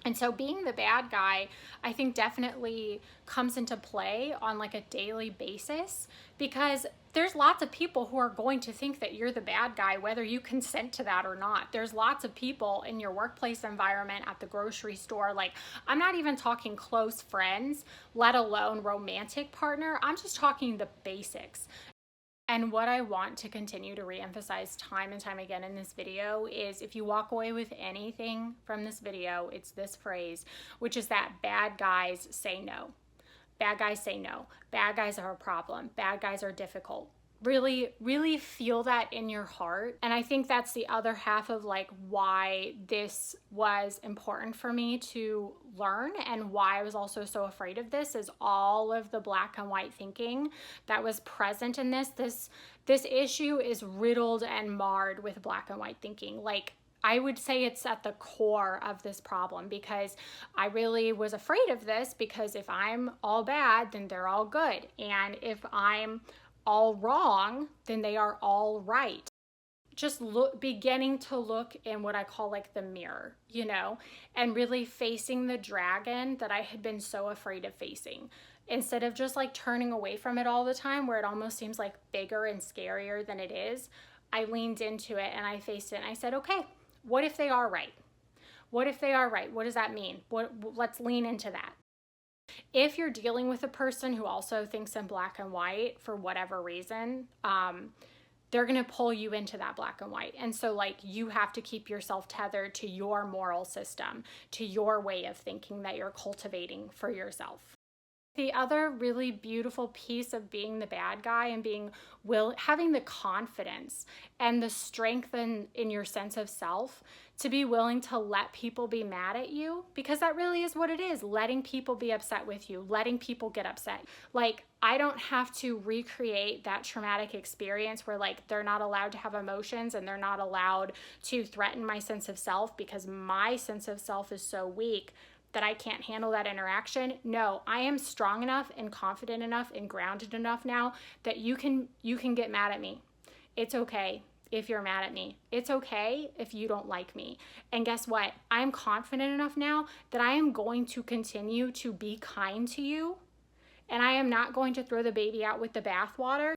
And so being the bad guy, I think definitely comes into play on like a daily basis, because there's lots of people who are going to think that you're the bad guy, whether you consent to that or not. There's lots of people in your workplace environment, at the grocery store. Like, I'm not even talking close friends, let alone romantic partner. I'm just talking the basics. And what I want to continue to reemphasize time and time again in this video is, if you walk away with anything from this video, it's this phrase, which is that bad guys say no. Bad guys say no. Bad guys are a problem. Bad guys are difficult. Really, really feel that in your heart. And I think that's the other half of like why this was important for me to learn, and why I was also so afraid of this, is all of the black and white thinking that was present in this. This issue is riddled and marred with black and white thinking. Like, I would say it's at the core of this problem, because I really was afraid of this, because if I'm all bad, then they're all good. And if I'm all wrong, then they are all right. Just beginning to look in what I call like the mirror, you know, and really facing the dragon that I had been so afraid of facing. Instead of just like turning away from it all the time, where it almost seems like bigger and scarier than it is, I leaned into it and I faced it and I said, okay, what if they are right? What if they are right? What does that mean? Let's lean into that. If you're dealing with a person who also thinks in black and white for whatever reason, they're going to pull you into that black and white. And so like, you have to keep yourself tethered to your moral system, to your way of thinking that you're cultivating for yourself. The other really beautiful piece of being the bad guy and having the confidence and the strength in your sense of self to be willing to let people be mad at you, because that really is what it is, letting people be upset with you, letting people get upset. Like, I don't have to recreate that traumatic experience where like they're not allowed to have emotions and they're not allowed to threaten my sense of self because my sense of self is so weak that I can't handle that interaction. No, I am strong enough and confident enough and grounded enough now that you can get mad at me. It's okay if you're mad at me. It's okay if you don't like me. And guess what? I'm confident enough now that I am going to continue to be kind to you, and I am not going to throw the baby out with the bathwater.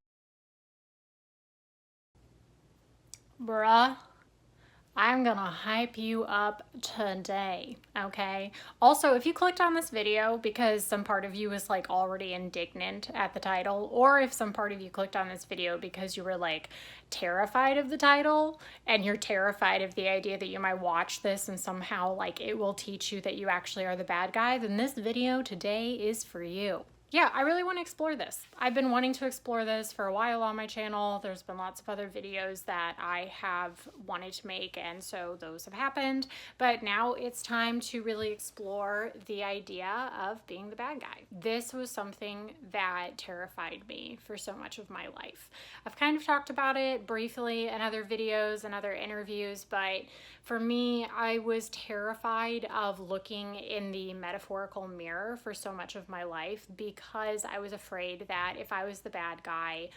Bruh, I'm gonna hype you up today, okay? Also, if you clicked on this video because some part of you was like already indignant at the title, or if some part of you clicked on this video because you were like terrified of the title and you're terrified of the idea that you might watch this and somehow like it will teach you that you actually are the bad guy, then this video today is for you. Yeah, I really want to explore this. I've been wanting to explore this for a while on my channel. There's been lots of other videos that I have wanted to make, and so those have happened. But now it's time to really explore the idea of being the bad guy. This was something that terrified me for so much of my life. I've kind of talked about it briefly in other videos and other interviews, but for me, I was terrified of looking in the metaphorical mirror for so much of my life, because I was afraid that if I was the bad guy,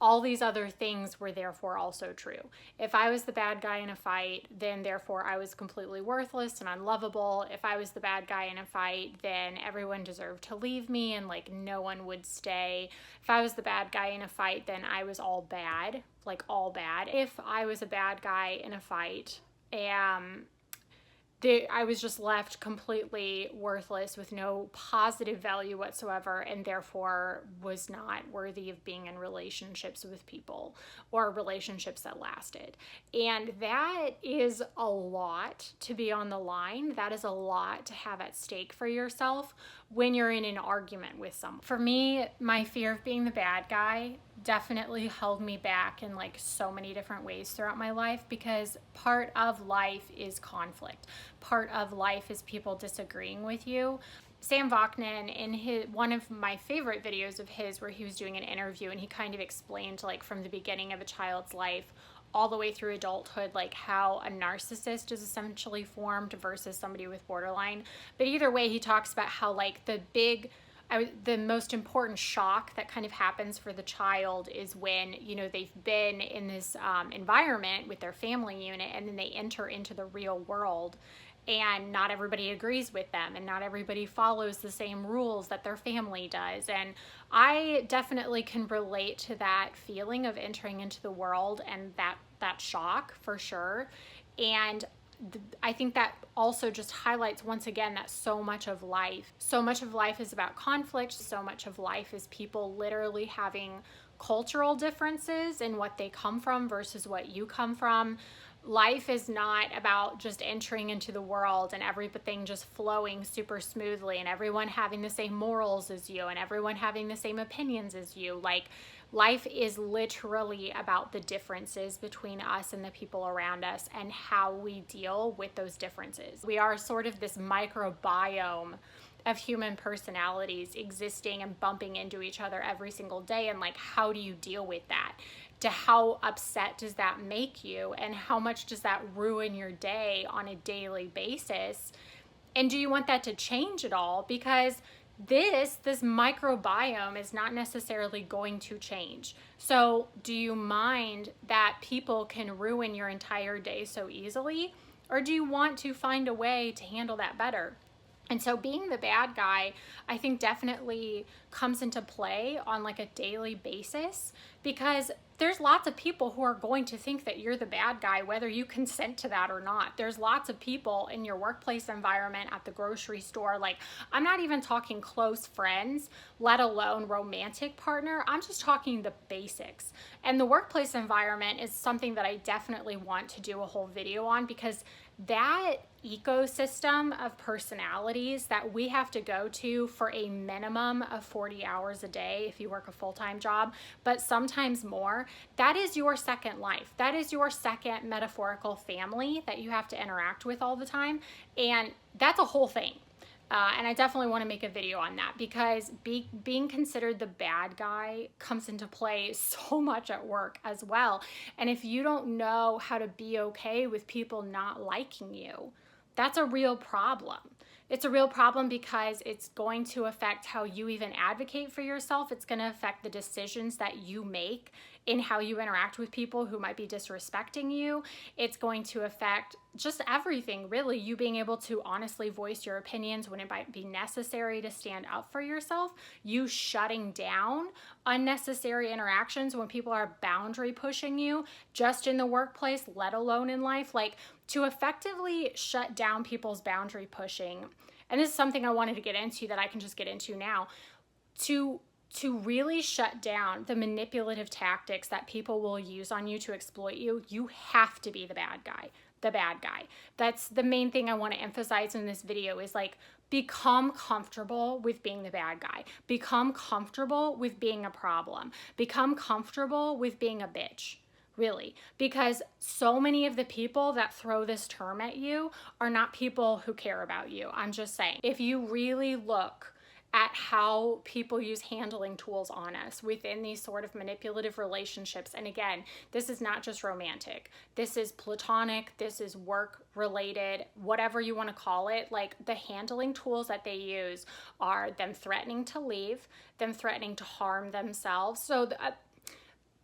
all these other things were therefore also true. If I was the bad guy in a fight, then therefore I was completely worthless and unlovable. If I was the bad guy in a fight, then everyone deserved to leave me and like no one would stay. If I was the bad guy in a fight, then I was all bad, like all bad. If I was a bad guy in a fight, I was just left completely worthless with no positive value whatsoever, and therefore was not worthy of being in relationships with people or relationships that lasted. And that is a lot to be on the line. That is a lot to have at stake for yourself when you're in an argument with someone. For me, my fear of being the bad guy definitely held me back in like so many different ways throughout my life, because part of life is conflict. Part of life is people disagreeing with you. Sam Vaknin, in one of my favorite videos of his, where he was doing an interview and he kind of explained like from the beginning of a child's life all the way through adulthood, like how a narcissist is essentially formed versus somebody with borderline. But either way, he talks about how like the big the most important shock that kind of happens for the child is when, you know, they've been in this environment with their family unit, and then they enter into the real world, and not everybody agrees with them, and not everybody follows the same rules that their family does. And I definitely can relate to that feeling of entering into the world and that shock for sure. And I think that also just highlights once again that so much of life is about conflict. So much of life is people literally having cultural differences in what they come from versus what you come from. Life is not about just entering into the world and everything just flowing super smoothly and everyone having the same morals as you and everyone having the same opinions as you. Like, life is literally about the differences between us and the people around us and how we deal with those differences. We are sort of this microbiome of human personalities existing and bumping into each other every single day. And like, how do you deal with that? To how upset does that make you? And how much does that ruin your day on a daily basis? And do you want that to change at all? Because this microbiome is not necessarily going to change. So do you mind that people can ruin your entire day so easily? Or do you want to find a way to handle that better? And so being the bad guy, I think definitely comes into play on like a daily basis, because there's lots of people who are going to think that you're the bad guy, whether you consent to that or not. There's lots of people in your workplace environment, at the grocery store. Like, I'm not even talking close friends, let alone romantic partner. I'm just talking the basics. And the workplace environment is something that I definitely want to do a whole video on, because that ecosystem of personalities that we have to go to for a minimum of 40 hours a day if you work a full-time job, but sometimes more, that is your second life. That is your second metaphorical family that you have to interact with all the time. And that's a whole thing. And I definitely want to make a video on that, because being considered the bad guy comes into play so much at work as well. And if you don't know how to be okay with people not liking you, that's a real problem. It's a real problem because it's going to affect how you even advocate for yourself. It's going to affect the decisions that you make in how you interact with people who might be disrespecting you. It's going to affect just everything, really. You being able to honestly voice your opinions when it might be necessary to stand up for yourself. You shutting down unnecessary interactions when people are boundary pushing you, just in the workplace, let alone in life. Like, to effectively shut down people's boundary pushing, and this is something I wanted to get into that I can just get into now, to really shut down the manipulative tactics that people will use on you to exploit you, you have to be the bad guy. The bad guy. That's the main thing I want to emphasize in this video, is like, become comfortable with being the bad guy. Become comfortable with being a problem. Become comfortable with being a bitch. Really, because so many of the people that throw this term at you are not people who care about you. I'm just saying, if you really look at how people use handling tools on us within these sort of manipulative relationships, and again, this is not just romantic, this is platonic, this is work related, whatever you want to call it. Like, the handling tools that they use are them threatening to leave, them threatening to harm themselves. So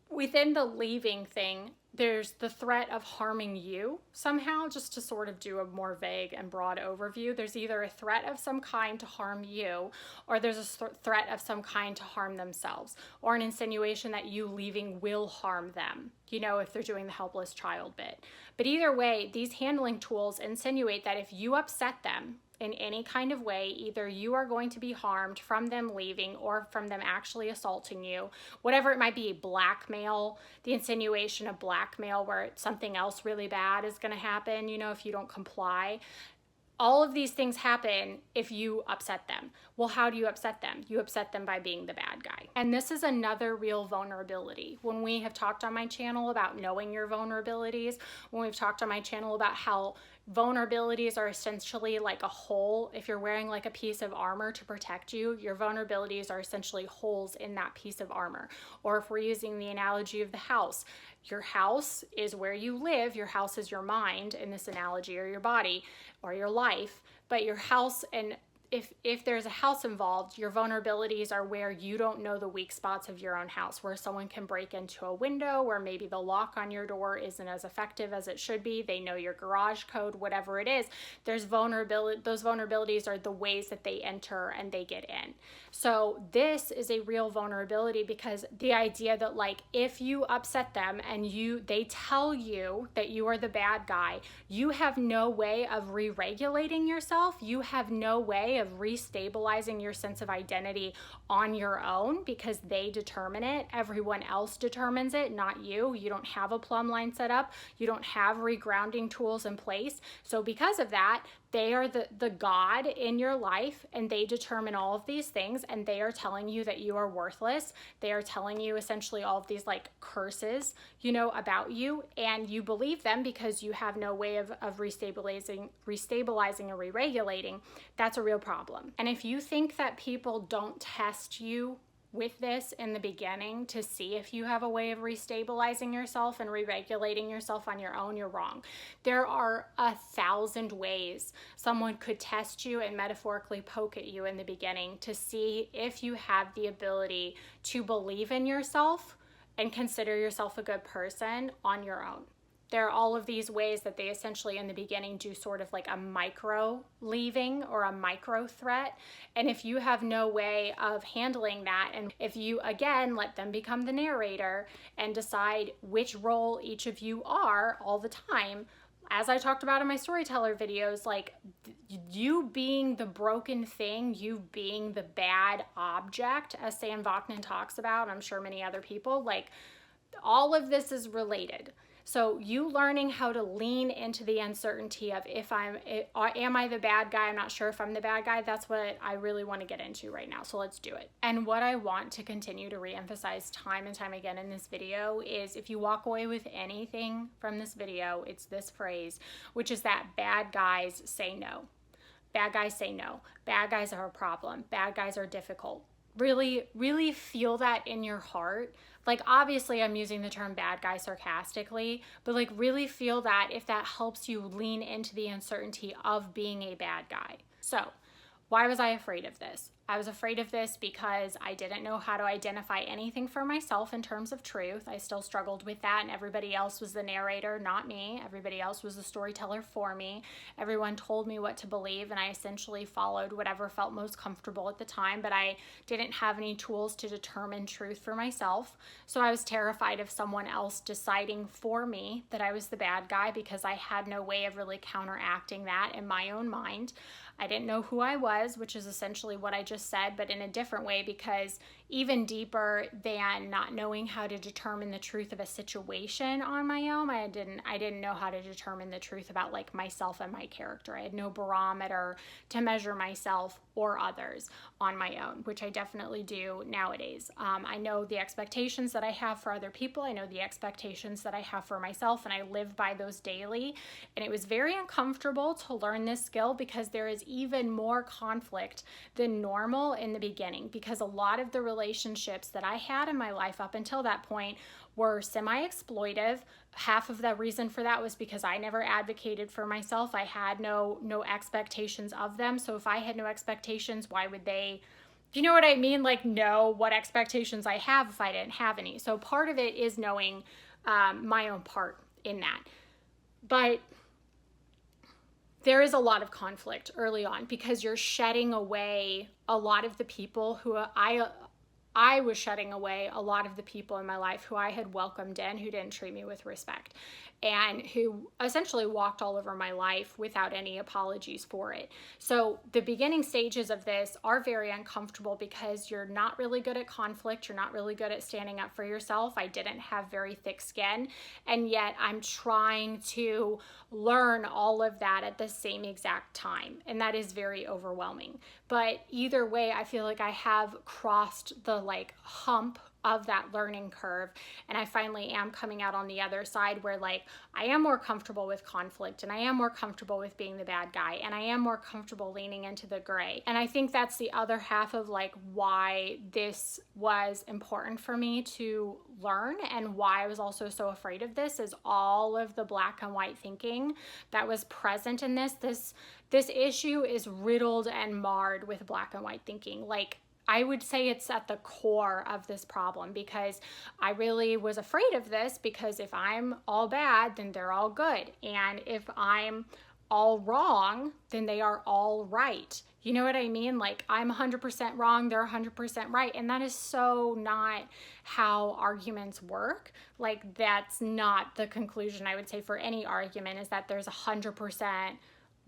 within the leaving thing, there's the threat of harming you somehow, just to sort of do a more vague and broad overview. There's either a threat of some kind to harm you, or there's a threat of some kind to harm themselves, or an insinuation that you leaving will harm them, you know, if they're doing the helpless child bit. But either way, these handling tools insinuate that if you upset them in any kind of way, either you are going to be harmed from them leaving or from them actually assaulting you, whatever it might be. Blackmail, the insinuation of blackmail where something else really bad is going to happen, you know, if you don't comply. All of these things happen if you upset them. Well, how do you upset them? You upset them by being the bad guy. And this is another real vulnerability. When we have talked on my channel about knowing your vulnerabilities, when we've talked on my channel about how vulnerabilities are essentially like a hole. If you're wearing like a piece of armor to protect you, your vulnerabilities are essentially holes in that piece of armor. Or if we're using the analogy of the house, your house is where you live. Your house is your mind in this analogy, or your body, or your life. But your house and if there's a house involved, your vulnerabilities are where you don't know the weak spots of your own house, where someone can break into a window, where maybe the lock on your door isn't as effective as it should be. They know your garage code, whatever it is. There's vulnerability. Those vulnerabilities are the ways that they enter and they get in. So this is a real vulnerability, because the idea that like if you upset them and they tell you that you are the bad guy, you have no way of re-regulating yourself. You have no way of restabilizing your sense of identity on your own, because they determine it. Everyone else determines it, not you. You don't have a plumb line set up. You don't have regrounding tools in place. So because of that, they are the God in your life, and they determine all of these things, and they are telling you that you are worthless. They are telling you essentially all of these like curses, about you, and you believe them because you have no way of restabilizing or re-regulating. That's a real problem. And if you think that people don't test you with this in the beginning to see if you have a way of restabilizing yourself and re-regulating yourself on your own, you're wrong. There are 1,000 ways someone could test you and metaphorically poke at you in the beginning to see if you have the ability to believe in yourself and consider yourself a good person on your own. There are all of these ways that they essentially in the beginning do sort of like a micro leaving or a micro threat. And if you have no way of handling that, and if you again let them become the narrator and decide which role each of you are all the time, as I talked about in my storyteller videos, like you being the broken thing, you being the bad object, as Sam Vaknin talks about, I'm sure many other people, like all of this is related. So you learning how to lean into the uncertainty of am I the bad guy? I'm not sure if I'm the bad guy. That's what I really want to get into right now. So let's do it. And what I want to continue to reemphasize time and time again in this video is, if you walk away with anything from this video, it's this phrase, which is that bad guys say no. Bad guys say no. Bad guys are a problem. Bad guys are difficult. Really, really feel that in your heart. Like, obviously I'm using the term bad guy sarcastically, but like really feel that if that helps you lean into the uncertainty of being a bad guy. So why was I afraid of this? I was afraid of this because I didn't know how to identify anything for myself in terms of truth. I still struggled with that, and everybody else was the narrator, not me. Everybody else was the storyteller for me. Everyone told me what to believe, and I essentially followed whatever felt most comfortable at the time, but I didn't have any tools to determine truth for myself. So I was terrified of someone else deciding for me that I was the bad guy, because I had no way of really counteracting that in my own mind. I didn't know who I was, which is essentially what I just said, but in a different way, because even deeper than not knowing how to determine the truth of a situation on my own, I didn't know how to determine the truth about like myself and my character. I had no barometer to measure myself or others on my own, which I definitely do nowadays. I know the expectations that I have for other people. I know the expectations that I have for myself, and I live by those daily. And it was very uncomfortable to learn this skill, because there is even more conflict than normal in the beginning, because a lot of the relationships that I had in my life up until that point were semi-exploitive. Half of the reason for that was because I never advocated for myself. I had no expectations of them. So if I had no expectations, why would they, you know what I mean? Like, know what expectations I have if I didn't have any. So part of it is knowing my own part in that. But there is a lot of conflict early on, because you're shedding away a lot of the people who I was shedding away a lot of the people in my life who I had welcomed in, who didn't treat me with respect, and who essentially walked all over my life without any apologies for it. So the beginning stages of this are very uncomfortable, because you're not really good at conflict. You're not really good at standing up for yourself. I didn't have very thick skin, and yet I'm trying to learn all of that at the same exact time, and that is very overwhelming. But either way, I feel like I have crossed the like hump of that learning curve. And I finally am coming out on the other side where like I am more comfortable with conflict, and I am more comfortable with being the bad guy, and I am more comfortable leaning into the gray. And I think that's the other half of like why this was important for me to learn, and why I was also so afraid of this, is all of the black and white thinking that was present in this issue is riddled and marred with black and white thinking. Like, I would say it's at the core of this problem, because I really was afraid of this, because if I'm all bad, then they're all good. And if I'm all wrong, then they are all right. You know what I mean? Like, I'm 100% wrong, they're 100% right. And that is so not how arguments work. Like, that's not the conclusion I would say for any argument, is that there's 100%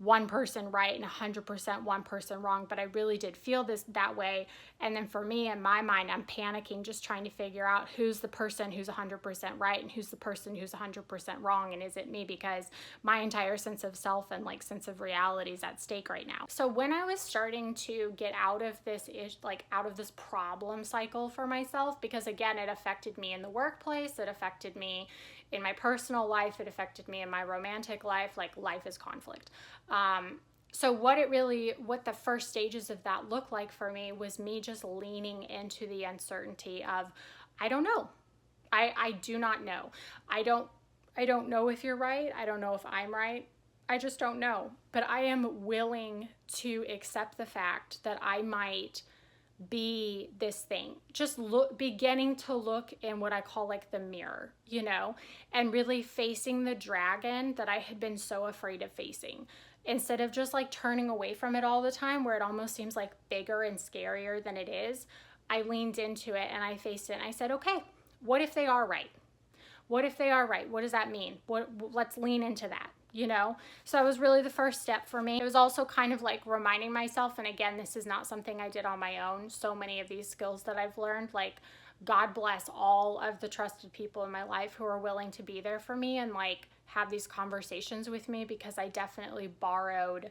one person right and 100% one person wrong. But I really did feel that way. And then for me, in my mind, I'm panicking, just trying to figure out who's the person who's 100% right and who's the person who's 100% wrong. And is it me? Because my entire sense of self and like sense of reality is at stake right now. So when I was starting to get out of this out of this problem cycle for myself, because again, it affected me in the workplace, it affected me in my personal life, it affected me in my romantic life. Like, life is conflict. So what the first stages of that looked like for me was me just leaning into the uncertainty of, I don't know. I do not know. I don't know if you're right. I don't know if I'm right. I just don't know. But I am willing to accept the fact that I might be this thing. Just beginning to look in what I call like the mirror, and really facing the dragon that I had been so afraid of facing, instead of just like turning away from it all the time, where it almost seems like bigger and scarier than it is. I leaned into it and I faced it, and I said, okay, what if they are right? What if they are right? What does that mean? Let's lean into that. So that was really the first step for me. It was also kind of like reminding myself, and again, this is not something I did on my own. So many of these skills that I've learned, like, God bless all of the trusted people in my life who are willing to be there for me and like have these conversations with me, because I definitely borrowed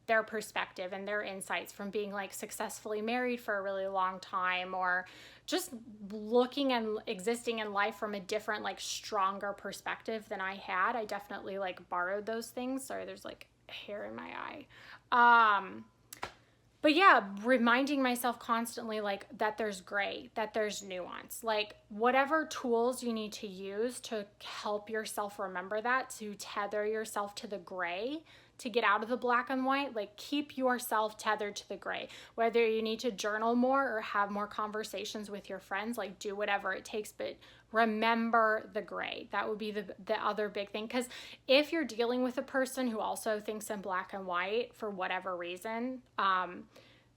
their perspective and their insights from being like successfully married for a really long time, or just looking and existing in life from a different, like, stronger perspective than I had. I definitely like borrowed those things. Sorry, there's like hair in my eye. But yeah, reminding myself constantly like that there's gray, that there's nuance, like whatever tools you need to use to help yourself remember that, to tether yourself to the gray, to get out of the black and white, like keep yourself tethered to the gray. Whether you need to journal more or have more conversations with your friends, like do whatever it takes, but remember the gray. That would be the other big thing. Because if you're dealing with a person who also thinks in black and white for whatever reason,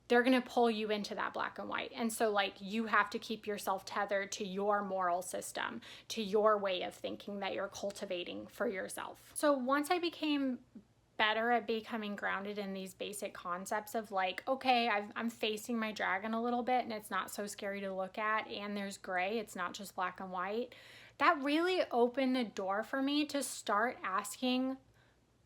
they're going to pull you into that black and white. And so like you have to keep yourself tethered to your moral system, to your way of thinking that you're cultivating for yourself. So once I became better at becoming grounded in these basic concepts of like, okay, I'm facing my dragon a little bit and it's not so scary to look at, and there's gray, it's not just black and white, that really opened the door for me to start asking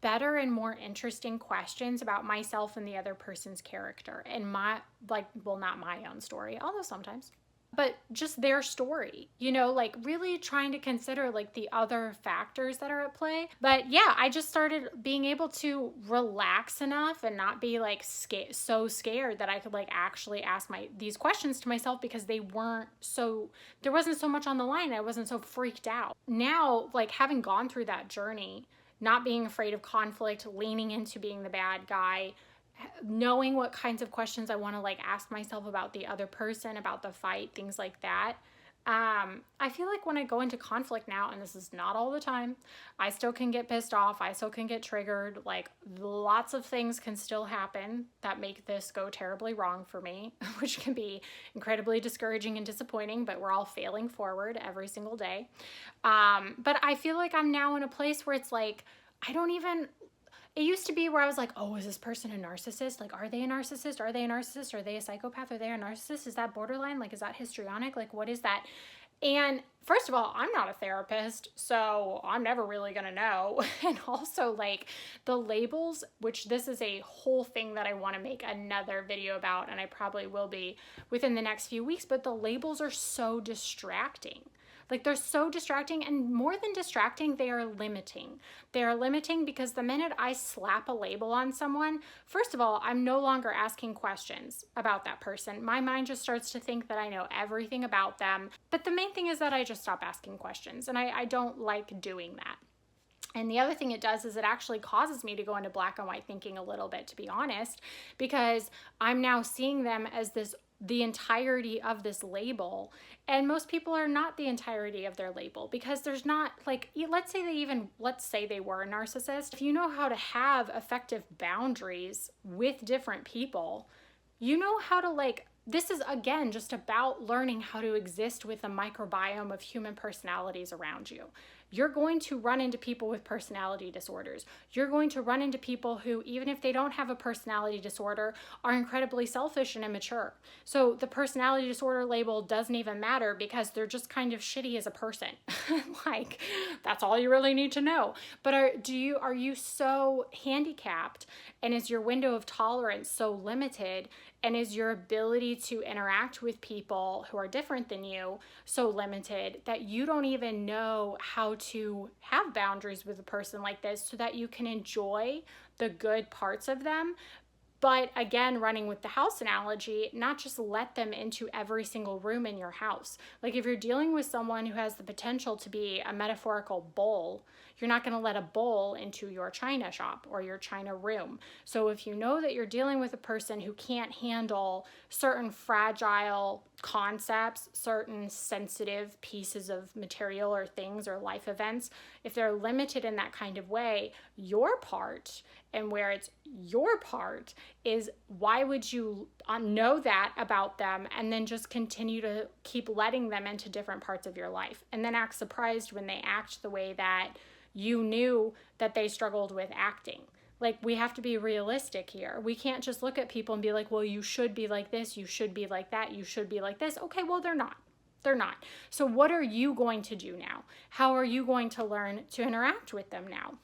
better and more interesting questions about myself and the other person's character, and not my own story, although sometimes, but just their story, like really trying to consider like the other factors that are at play. But yeah, I just started being able to relax enough and not be like so scared that I could like actually ask these questions to myself, because there wasn't so much on the line. I wasn't so freaked out. Now, like having gone through that journey, not being afraid of conflict, leaning into being the bad guy, knowing what kinds of questions I want to like ask myself about the other person, about the fight, things like that. I feel like when I go into conflict now, and this is not all the time, I still can get pissed off. I still can get triggered. Like lots of things can still happen that make this go terribly wrong for me, which can be incredibly discouraging and disappointing, but we're all failing forward every single day. But I feel like I'm now in a place where it's like, it used to be where I was like, oh, is this person a narcissist? Like, are they a narcissist? Are they a narcissist? Are they a psychopath? Are they a narcissist? Is that borderline? Like, is that histrionic? Like, what is that? And first of all, I'm not a therapist, so I'm never really going to know. And also, like, the labels, which this is a whole thing that I want to make another video about, and I probably will be within the next few weeks, but the labels are so distracting. Like, they're so distracting, and more than distracting, they are limiting. They are limiting because the minute I slap a label on someone, first of all, I'm no longer asking questions about that person. My mind just starts to think that I know everything about them. But the main thing is that I just stop asking questions, and I don't like doing that. And the other thing it does is it actually causes me to go into black and white thinking a little bit, to be honest, because I'm now seeing them as the entirety of this label. And most people are not the entirety of their label, because there's not, like, let's say they were a narcissist. If you know how to have effective boundaries with different people, you know how to, like, this is again just about learning how to exist with the microbiome of human personalities around you. You're going to run into people with personality disorders. You're going to run into people who, even if they don't have a personality disorder, are incredibly selfish and immature. So the personality disorder label doesn't even matter, because they're just kind of shitty as a person. Like, that's all you really need to know. But are you so handicapped, and is your window of tolerance so limited, and is your ability to interact with people who are different than you so limited that you don't even know how to have boundaries with a person like this so that you can enjoy the good parts of them? But again, running with the house analogy, not just let them into every single room in your house. Like, if you're dealing with someone who has the potential to be a metaphorical bowl, you're not going to let a bowl into your china shop or your china room. So if you know that you're dealing with a person who can't handle certain fragile concepts, certain sensitive pieces of material or things or life events, if they're limited in that kind of way, your part, and where it's your part, is why would you know that about them and then just continue to keep letting them into different parts of your life, and then act surprised when they act the way that you knew that they struggled with acting? Like, we have to be realistic here. We can't just look at people and be like, well, you should be like this, you should be like that, you should be like this. Okay, well, they're not. They're not. So what are you going to do now? How are you going to learn to interact with them now?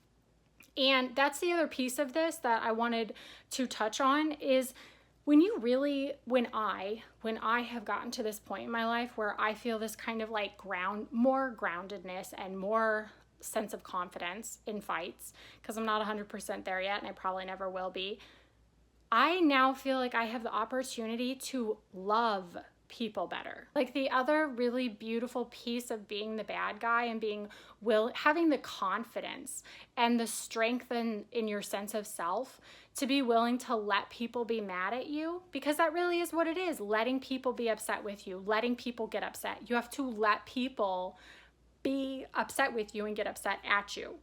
And that's the other piece of this that I wanted to touch on, is when I have gotten to this point in my life where I feel this kind of like more groundedness and more sense of confidence in fights, because I'm not 100% there yet, and I probably never will be. I now feel like I have the opportunity to love people better. Like, the other really beautiful piece of being the bad guy and having the confidence and the strength in your sense of self to be willing to let people be mad at you, because that really is what it is, letting people be upset with you, letting people get upset. You have to let people be upset with you and get upset at you.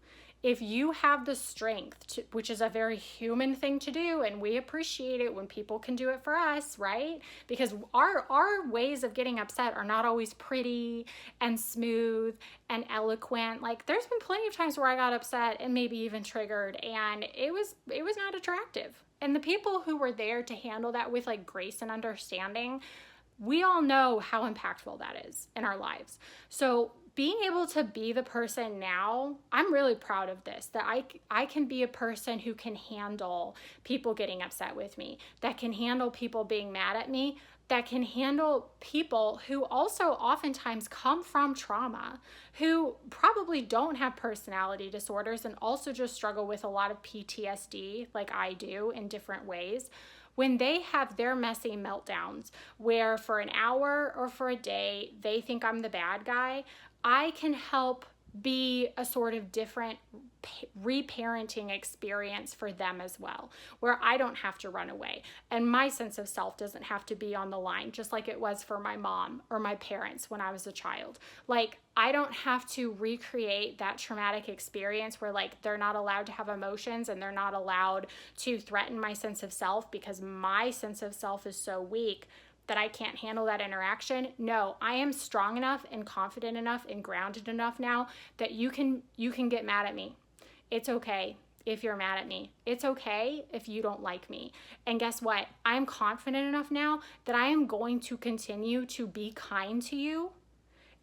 If you have the strength, which is a very human thing to do, and we appreciate it when people can do it for us, right? Because our ways of getting upset are not always pretty and smooth and eloquent. Like, there's been plenty of times where I got upset and maybe even triggered, and it was not attractive. And the people who were there to handle that with like grace and understanding, we all know how impactful that is in our lives. So being able to be the person now, I'm really proud of this, that I can be a person who can handle people getting upset with me, that can handle people being mad at me, that can handle people who also oftentimes come from trauma, who probably don't have personality disorders and also just struggle with a lot of PTSD like I do in different ways. When they have their messy meltdowns where for an hour or for a day they think I'm the bad guy, I can help be a sort of different reparenting experience for them as well, where I don't have to run away and my sense of self doesn't have to be on the line, just like it was for my mom or my parents when I was a child. Like, I don't have to recreate that traumatic experience where like they're not allowed to have emotions and they're not allowed to threaten my sense of self because my sense of self is so weak that I can't handle that interaction. No, I am strong enough and confident enough and grounded enough now that you can get mad at me. It's okay if you're mad at me. It's okay if you don't like me. And guess what? I'm confident enough now that I am going to continue to be kind to you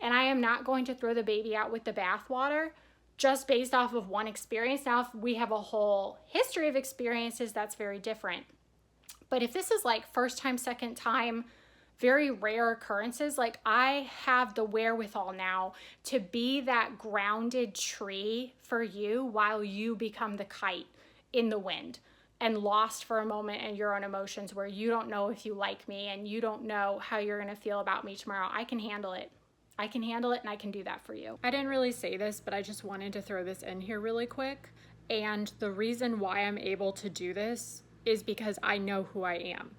And I am not going to throw the baby out with the bathwater just based off of one experience. Now, if we have a whole history of experiences, that's very different. But if this is like first time, second time, very rare occurrences, like I have the wherewithal now to be that grounded tree for you while you become the kite in the wind and lost for a moment in your own emotions, where you don't know if you like me and you don't know how you're going to feel about me tomorrow. I can handle it. I can handle it, and I can do that for you. I didn't really say this, but I just wanted to throw this in here really quick. And the reason why I'm able to do this is because I know who I am.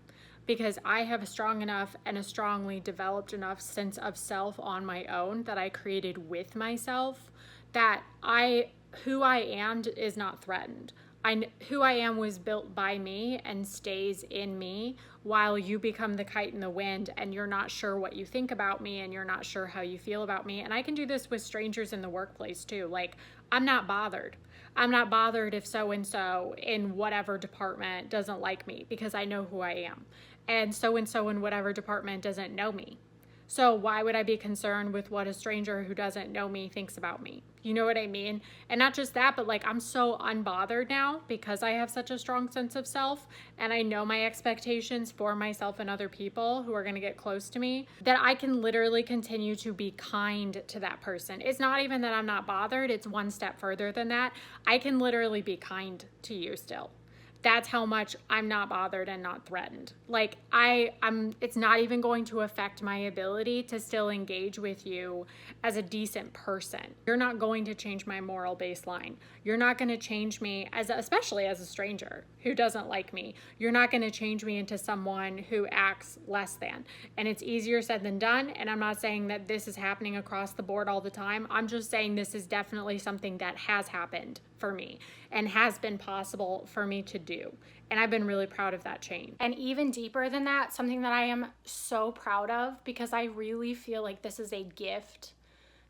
Because I have a strong enough and a strongly developed enough sense of self on my own that I created with myself, that who I am is not threatened. Who I am was built by me and stays in me, while you become the kite in the wind and you're not sure what you think about me and you're not sure how you feel about me. And I can do this with strangers in the workplace too. Like, I'm not bothered. I'm not bothered if so-and-so in whatever department doesn't like me, because I know who I am. And so-and-so in whatever department doesn't know me. So why would I be concerned with what a stranger who doesn't know me thinks about me? You know what I mean? And not just that, but like, I'm so unbothered now because I have such a strong sense of self, and I know my expectations for myself and other people who are going to get close to me, that I can literally continue to be kind to that person. It's not even that I'm not bothered. It's one step further than that. I can literally be kind to you still. That's how much I'm not bothered and not threatened. Like, it's not even going to affect my ability to still engage with you as a decent person. You're not going to change my moral baseline. You're not going to change me, especially as a stranger who doesn't like me. You're not going to change me into someone who acts less than. And it's easier said than done. And I'm not saying that this is happening across the board all the time. I'm just saying this is definitely something that has happened for me and has been possible for me to do. And I've been really proud of that change. And even deeper than that, something that I am so proud of, because I really feel like this is a gift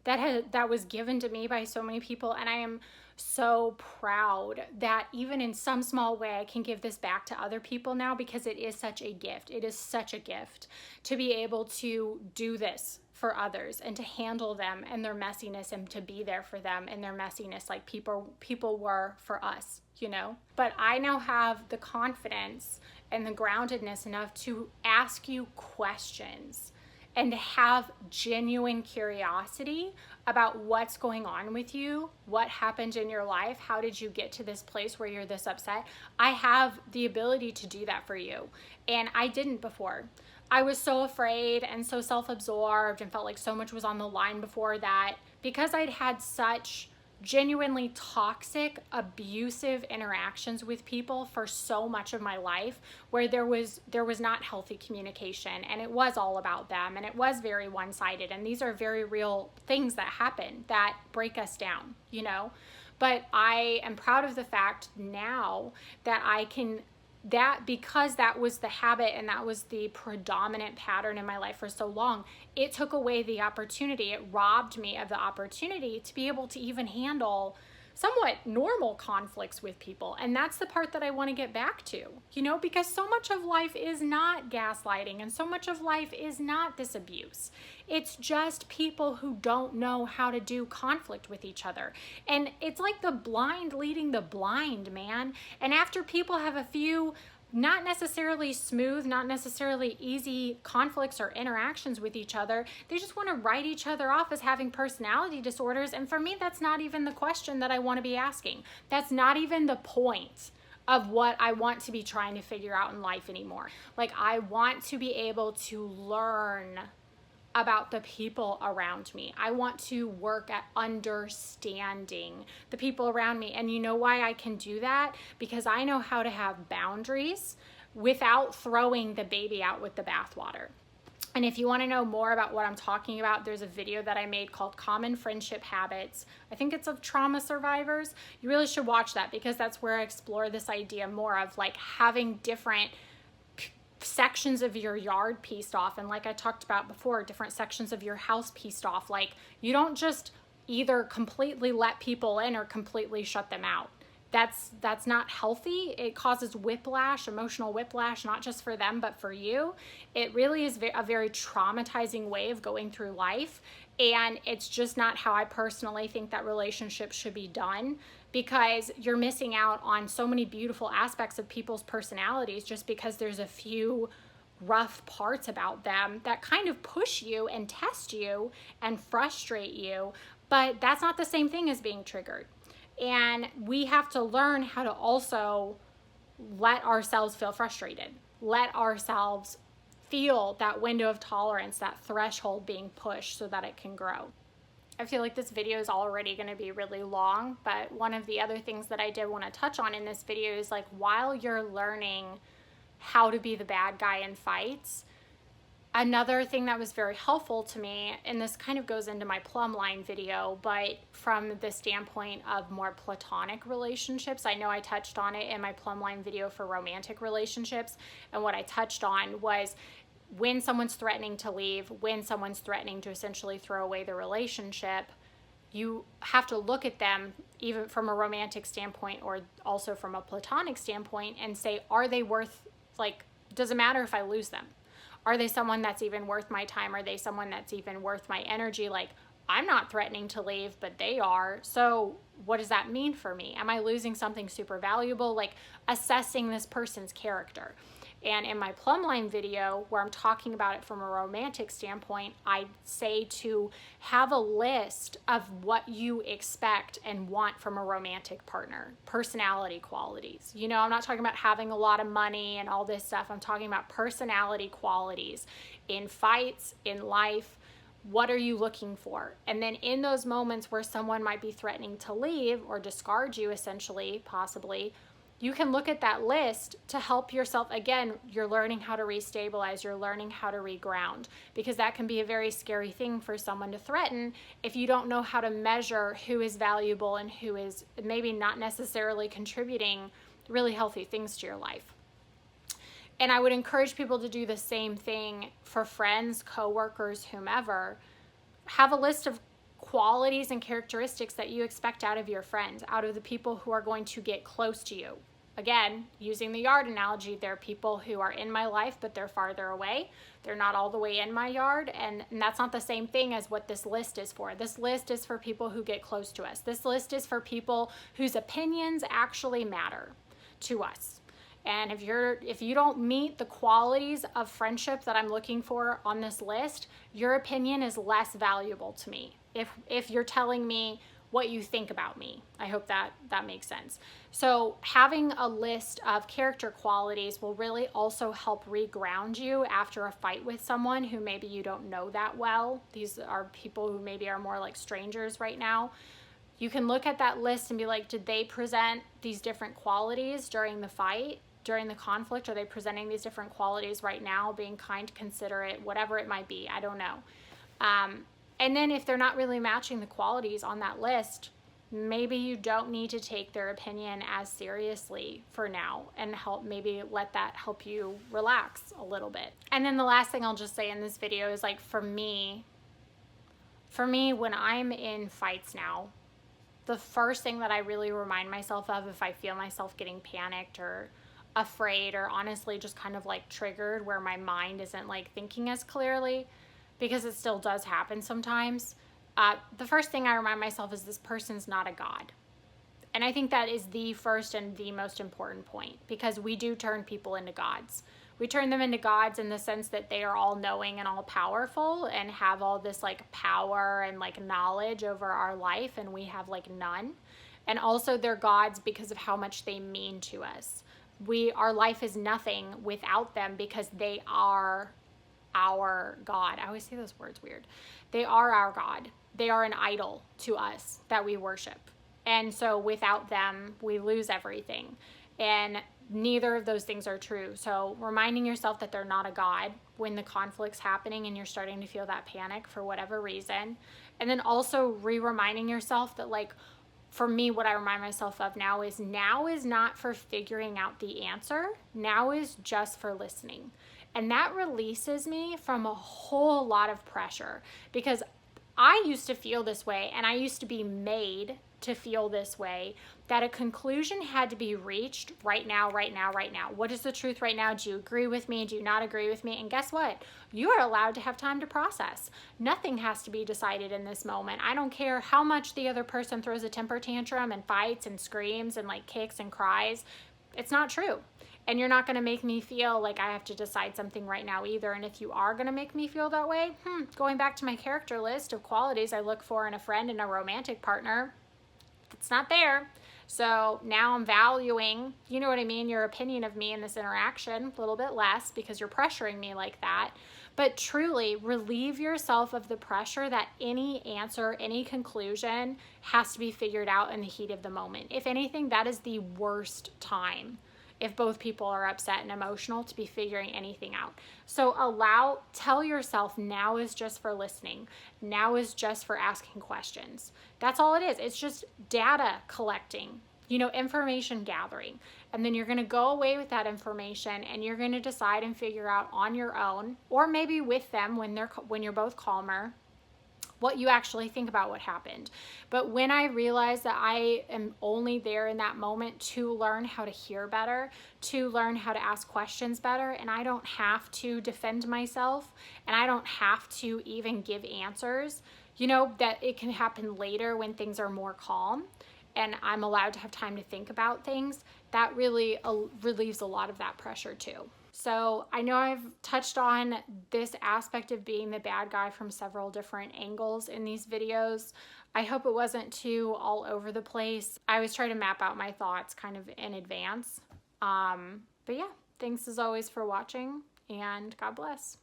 that was given to me by so many people. And I am so proud that even in some small way, I can give this back to other people now, because it is such a gift. It is such a gift to be able to do this for others and to handle them and their messiness and to be there for them and their messiness like people were for us, you know? But I now have the confidence and the groundedness enough to ask you questions and to have genuine curiosity about what's going on with you, what happened in your life, how did you get to this place where you're this upset. I have the ability to do that for you, and I didn't before. I was so afraid and so self-absorbed and felt like so much was on the line before that, because I'd had such genuinely toxic, abusive interactions with people for so much of my life, where there was not healthy communication, and it was all about them, and it was very one-sided. And these are very real things that happen that break us down, you know? But I am proud of the fact now that I can, because that was the habit and that was the predominant pattern in my life for so long, it took away the opportunity. It robbed me of the opportunity to be able to even handle somewhat normal conflicts with people. And that's the part that I want to get back to, you know, because so much of life is not gaslighting and so much of life is not this abuse. It's just people who don't know how to do conflict with each other. And it's like the blind leading the blind, man. And after people have a few not necessarily smooth, not necessarily easy conflicts or interactions with each other, they just want to write each other off as having personality disorders. And for me, that's not even the question that I want to be asking. That's not even the point of what I want to be trying to figure out in life anymore. Like, I want to be able to learn about the people around me. I want to work at understanding the people around me. And you know why I can do that? Because I know how to have boundaries without throwing the baby out with the bathwater. And if you want to know more about what I'm talking about, there's a video that I made called Common Friendship Habits. I think it's of trauma survivors. You really should watch that, because that's where I explore this idea more of like having different sections of your yard pieced off, and like I talked about before, different sections of your house pieced off. Like, you don't just either completely let people in or completely shut them out. that's not healthy. It causes whiplash, emotional whiplash, not just for them, but for you. It really is a very traumatizing way of going through life. And it's just not how I personally think that relationships should be done, because you're missing out on so many beautiful aspects of people's personalities just because there's a few rough parts about them that kind of push you and test you and frustrate you. But that's not the same thing as being triggered. And we have to learn how to also let ourselves feel frustrated, let ourselves feel that window of tolerance, that threshold being pushed so that it can grow. I feel like this video is already going to be really long, but one of the other things that I did want to touch on in this video is like, while you're learning how to be the bad guy in fights, another thing that was very helpful to me, and this kind of goes into my plumb line video, but from the standpoint of more platonic relationships, I know I touched on it in my plumb line video for romantic relationships, and what I touched on was when someone's threatening to leave, when someone's threatening to essentially throw away the relationship, you have to look at them even from a romantic standpoint or also from a platonic standpoint and say, are they worth, like, does it matter if I lose them? Are they someone that's even worth my time? Are they someone that's even worth my energy? Like, I'm not threatening to leave, but they are. So what does that mean for me? Am I losing something super valuable? Like, assessing this person's character. And in my plumb line video, where I'm talking about it from a romantic standpoint, I say to have a list of what you expect and want from a romantic partner, personality qualities. You know, I'm not talking about having a lot of money and all this stuff. I'm talking about personality qualities in fights, in life. What are you looking for? And then in those moments where someone might be threatening to leave or discard you, essentially, possibly, you can look at that list to help yourself. Again, you're learning how to restabilize, you're learning how to reground, because that can be a very scary thing for someone to threaten if you don't know how to measure who is valuable and who is maybe not necessarily contributing really healthy things to your life. And I would encourage people to do the same thing for friends, coworkers, whomever. Have a list of qualities and characteristics that you expect out of your friends, out of the people who are going to get close to you. Again, using the yard analogy, there are people who are in my life, but they're farther away. They're not all the way in my yard, and that's not the same thing as what this list is for. This list is for people who get close to us. This list is for people whose opinions actually matter to us. And if you don't meet the qualities of friendship that I'm looking for on this list, your opinion is less valuable to me. If you're telling me what you think about me. I hope that makes sense. So having a list of character qualities will really also help reground you after a fight with someone who maybe you don't know that well. These are people who maybe are more like strangers right now. You can look at that list and be like, did they present these different qualities during the fight, during the conflict? Are they presenting these different qualities right now, being kind, considerate, whatever it might be? I don't know. And then if they're not really matching the qualities on that list, maybe you don't need to take their opinion as seriously for now, and maybe let that help you relax a little bit. And then the last thing I'll just say in this video is, like, for me, when I'm in fights now, the first thing that I really remind myself of if I feel myself getting panicked or afraid, or honestly just kind of like triggered where my mind isn't like thinking as clearly, because it still does happen sometimes, the first thing I remind myself is this person's not a god. And I think that is the first and the most important point, because we do turn people into gods. We turn them into gods in the sense that they are all knowing and all powerful and have all this like power and like knowledge over our life, and we have like none. And also they're gods because of how much they mean to us. Our life is nothing without them, because they are our God. I always say those words weird. They are our God. They are an idol to us that we worship. And so without them, we lose everything. And neither of those things are true. So reminding yourself that they're not a God when the conflict's happening and you're starting to feel that panic for whatever reason. And then also reminding yourself that, like, for me, what I remind myself of now is not for figuring out the answer. Now is just for listening. And that releases me from a whole lot of pressure, because I used to feel this way, and I used to be made to feel this way, that a conclusion had to be reached right now, right now, right now. What is the truth right now? Do you agree with me? Do you not agree with me? And guess what? You are allowed to have time to process. Nothing has to be decided in this moment. I don't care how much the other person throws a temper tantrum and fights and screams and like kicks and cries. It's not true. And you're not going to make me feel like I have to decide something right now either. And if you are going to make me feel that way, going back to my character list of qualities I look for in a friend and a romantic partner, it's not there. So now I'm valuing, you know what I mean, your opinion of me in this interaction a little bit less because you're pressuring me like that. But truly relieve yourself of the pressure that any answer, any conclusion has to be figured out in the heat of the moment. If anything, that is the worst time if both people are upset and emotional to be figuring anything out. So tell yourself now is just for listening. Now is just for asking questions. That's all it is. It's just data collecting, information gathering. And then you're going to go away with that information and you're going to decide and figure out on your own, or maybe with them when you're both calmer, what you actually think about what happened. But when I realized that I am only there in that moment to learn how to hear better, to learn how to ask questions better, and I don't have to defend myself, and I don't have to even give answers, that it can happen later when things are more calm and I'm allowed to have time to think about things, that really relieves a lot of that pressure too. So I know I've touched on this aspect of being the bad guy from several different angles in these videos. I hope it wasn't too all over the place. I always try to map out my thoughts kind of in advance. But yeah, thanks as always for watching, and God bless.